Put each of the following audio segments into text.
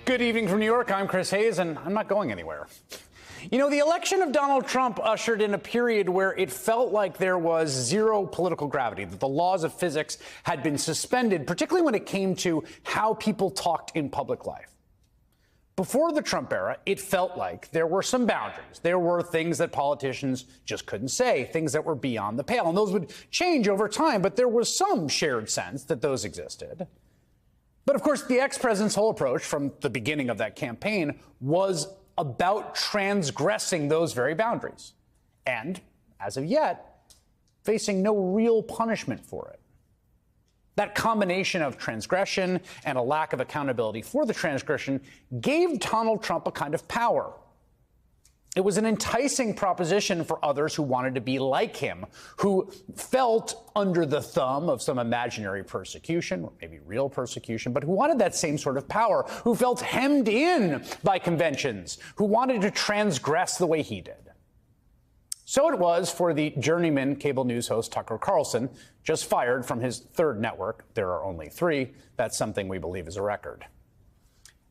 Good evening from New York. I'm Chris Hayes, and I'm not going anywhere. You know, the election of Donald Trump ushered in a period where it felt like there was zero political gravity, that the laws of physics had been suspended, particularly when it came to how people talked in public life. Before the Trump era, it felt like there were some boundaries. There were things that politicians just couldn't say, things that were beyond the pale. And those would change over time, but there was some shared sense that those existed. But of course, the ex-president's whole approach from the beginning of that campaign was about transgressing those very boundaries. And, as of yet, facing no real punishment for it. That combination of transgression and a lack of accountability for the transgression gave Donald Trump a kind of power. It was an enticing proposition for others who wanted to be like him, who felt under the thumb of some imaginary persecution, or maybe real persecution, but who wanted that same sort of power, who felt hemmed in by conventions, who wanted to transgress the way he did. So it was for the journeyman cable news host Tucker Carlson, just fired from his third network. There are only three. That's something we believe is a record.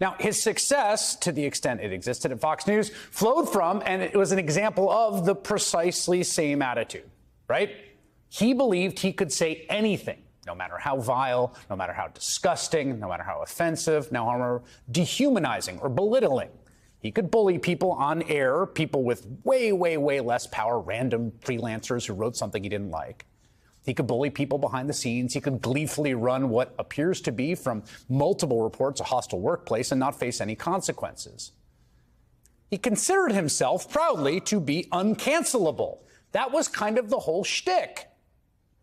Now, his success, to the extent it existed at Fox News, flowed from, and it was an example of, the precisely same attitude, right? He believed he could say anything, no matter how vile, no matter how disgusting, no matter how offensive, no matter how dehumanizing or belittling. He could bully people on air, people with way, way, way less power, random freelancers who wrote something he didn't like. He could bully people behind the scenes. He could gleefully run what appears to be, from multiple reports, a hostile workplace and not face any consequences. He considered himself proudly to be uncancelable. That was kind of the whole shtick.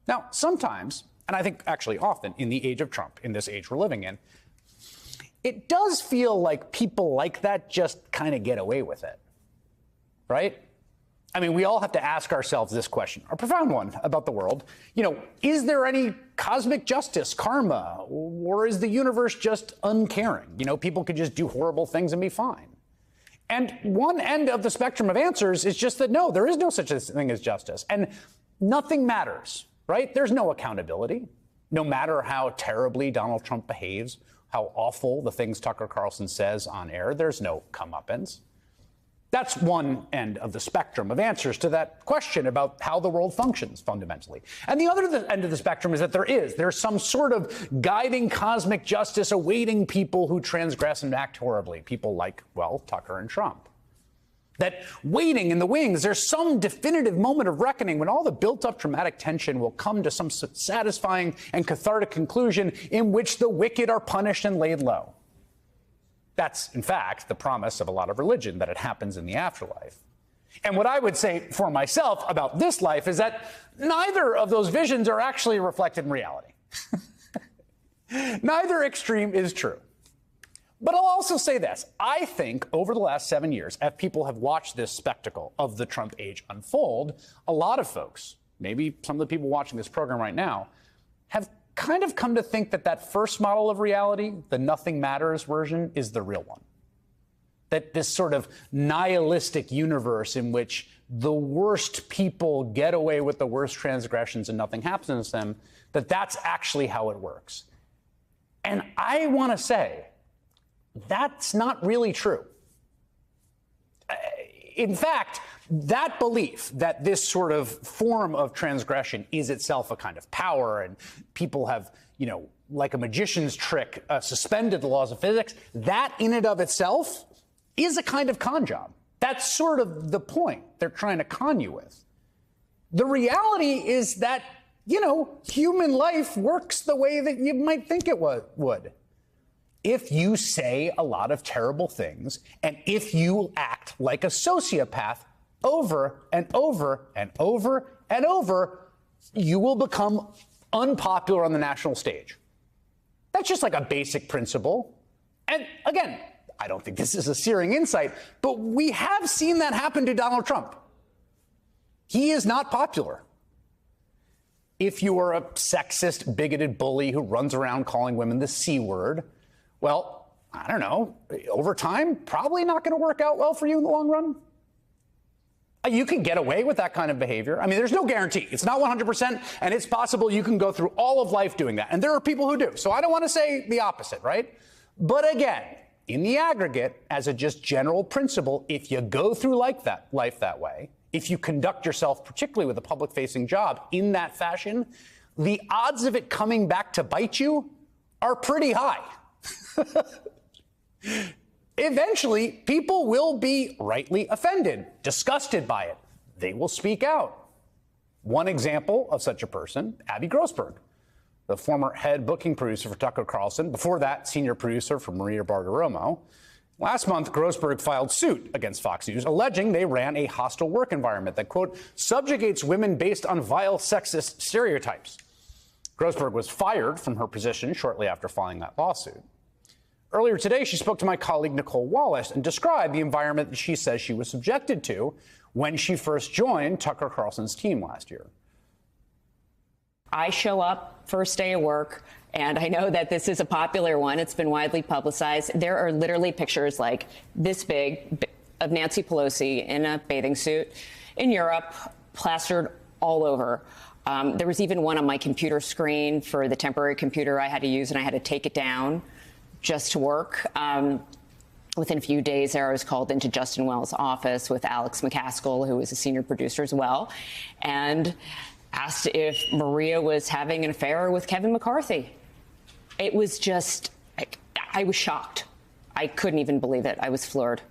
Now, sometimes, and I think actually often in the age of Trump, in this age we're living in, it does feel like people like that just kind of get away with it, right? I mean, we all have to ask ourselves this question, a profound one about the world. You know, is there any cosmic justice, karma, or is the universe just uncaring? You know, people could just do horrible things and be fine. And one end of the spectrum of answers is just that, no, there is no such a thing as justice. And nothing matters, right? There's no accountability. No matter how terribly Donald Trump behaves, how awful the things Tucker Carlson says on air, there's no comeuppance. That's one end of the spectrum of answers to that question about how the world functions fundamentally. And the other end of the spectrum is that there's some sort of guiding cosmic justice awaiting people who transgress and act horribly, people like, well, Tucker and Trump. That waiting in the wings, there's some definitive moment of reckoning when all the built-up dramatic tension will come to some satisfying and cathartic conclusion in which the wicked are punished and laid low. That's, in fact, the promise of a lot of religion, that it happens in the afterlife. And what I would say for myself about this life is that neither of those visions are actually reflected in reality. Neither extreme is true. But I'll also say this. I think over the last 7 years, as people have watched this spectacle of the Trump age unfold, a lot of folks, maybe some of the people watching this program right now, have kind of come to think that that first model of reality, the nothing matters version, is the real one. That this sort of nihilistic universe in which the worst people get away with the worst transgressions and nothing happens to them, that that's actually how it works. And I want to say, that's not really true. In fact, that belief that this sort of form of transgression is itself a kind of power and people have, you know, like a magician's trick, suspended the laws of physics, that in and of itself is a kind of con job. That's sort of the point they're trying to con you with. The reality is that, you know, human life works the way that you might think it would. If you say a lot of terrible things and if you act like a sociopath over and over and over and over, you will become unpopular on the national stage. That's just like a basic principle. And again, I don't think this is a searing insight, but we have seen that happen to Donald Trump. He is not popular. If you are a sexist, bigoted bully who runs around calling women the C word, well, I don't know, over time, probably not going to work out well for you in the long run. You can get away with that kind of behavior. I mean, there's no guarantee. It's not 100%, and it's possible you can go through all of life doing that. And there are people who do. So I don't want to say the opposite, right? But again, in the aggregate, as a just general principle, if you go through life that way, if you conduct yourself, particularly with a public-facing job, in that fashion, the odds of it coming back to bite you are pretty high. Eventually, people will be rightly offended, disgusted by it. They will speak out. One example of such a person, Abby Grossberg, the former head booking producer for Tucker Carlson, before that, senior producer for Maria Bartiromo. Last month, Grossberg filed suit against Fox News, alleging they ran a hostile work environment that, quote, subjugates women based on vile sexist stereotypes. Grossberg was fired from her position shortly after filing that lawsuit. Earlier today, she spoke to my colleague Nicole Wallace and described the environment that she says she was subjected to when she first joined Tucker Carlson's team last year. I show up first day of work, and I know that this is a popular one. It's been widely publicized. There are literally pictures like this big of Nancy Pelosi in a bathing suit in Europe, plastered all over. There was even one on my computer screen for the temporary computer I had to use, and I had to take it down just to work. Within a few days there, I was called into Justin Wells' office with Alex McCaskill, who was a senior producer as well, and asked if Maria was having an affair with Kevin McCarthy. It was just, I was shocked. I couldn't even believe it. I was floored.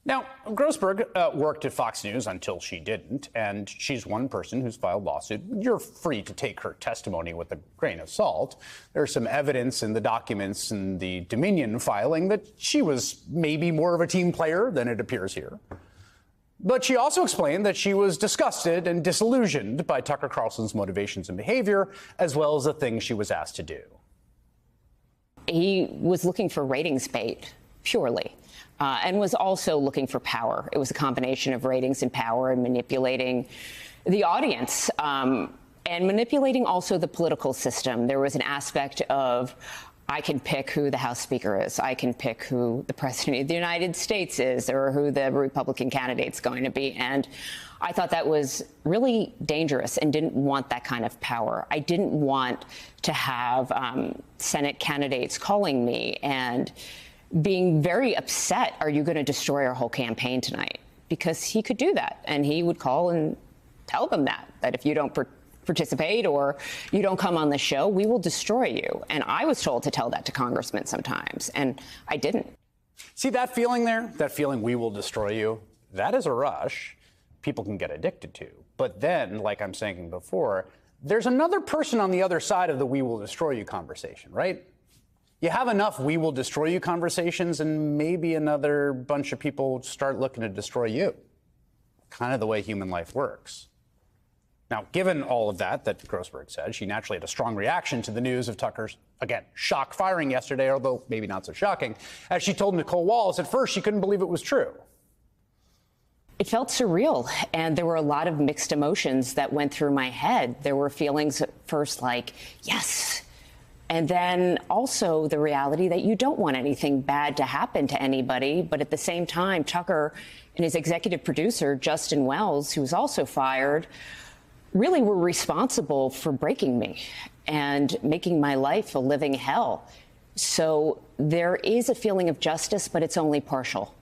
Now, Grossberg worked at Fox News until she didn't, and she's one person who's filed lawsuit. You're free to take her testimony with a grain of salt. There's some evidence in the documents in the Dominion filing that she was maybe more of a team player than it appears here. But she also explained that she was disgusted and disillusioned by Tucker Carlson's motivations and behavior, as well as the things she was asked to do. He was looking for ratings bait, purely. And was also looking for power. It was a combination of ratings and power and manipulating the audience and manipulating also the political system. There was an aspect of, I can pick who the House Speaker is. I can pick who the President of the United States is, or who the Republican candidate's going to be. And I thought that was really dangerous and didn't want that kind of power. I didn't want to have Senate candidates calling me and being very upset, are you going to destroy our whole campaign tonight? Because he could do that, and he would call and tell them that if you don't participate or you don't come on the show, we will destroy you. And I was told to tell that to congressmen sometimes, and I didn't. See that feeling there? That feeling, we will destroy you? That is a rush people can get addicted to. But then, like I'm saying before, there's another person on the other side of the we will destroy you conversation, right? You have enough we will destroy you conversations, and maybe another bunch of people start looking to destroy you. Kind of the way human life works. Now, given all of that Grossberg said, she naturally had a strong reaction to the news of Tucker's, again, shock firing yesterday, although maybe not so shocking. As she told Nicole Wallace, at first she couldn't believe it was true. It felt surreal, and there were a lot of mixed emotions that went through my head. There were feelings at first like, yes. And then also the reality that you don't want anything bad to happen to anybody. But at the same time, Tucker and his executive producer, Justin Wells, who was also fired, really were responsible for breaking me and making my life a living hell. So there is a feeling of justice, but it's only partial.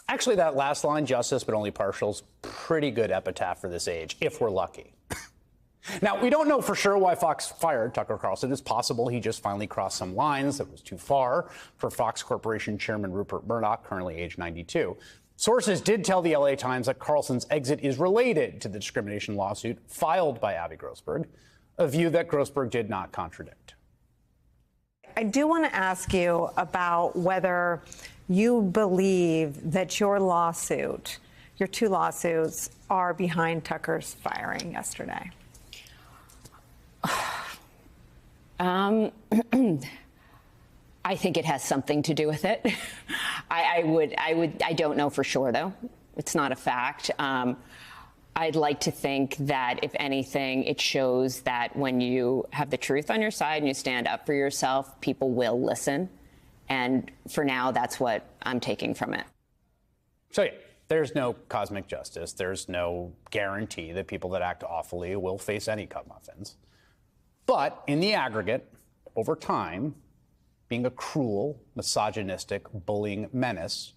Actually, that last line, justice but only partial, is pretty good epitaph for this age, if we're lucky. Now, we don't know for sure why Fox fired Tucker Carlson. It's possible he just finally crossed some lines that was too far for Fox Corporation Chairman Rupert Murdoch, currently age 92. Sources did tell the LA Times that Carlson's exit is related to the discrimination lawsuit filed by Abby Grossberg, a view that Grossberg did not contradict. I do want to ask you about whether you believe that your lawsuit, your two lawsuits, are behind Tucker's firing yesterday. I think it has something to do with it. I don't know for sure, though. It's not a fact. I'd like to think that, if anything, it shows that when you have the truth on your side and you stand up for yourself, people will listen. And for now, that's what I'm taking from it. So, yeah, there's no cosmic justice. There's no guarantee that people that act awfully will face any comeuppance. But in the aggregate, over time, being a cruel, misogynistic, bullying menace,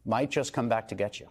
might just come back to get you.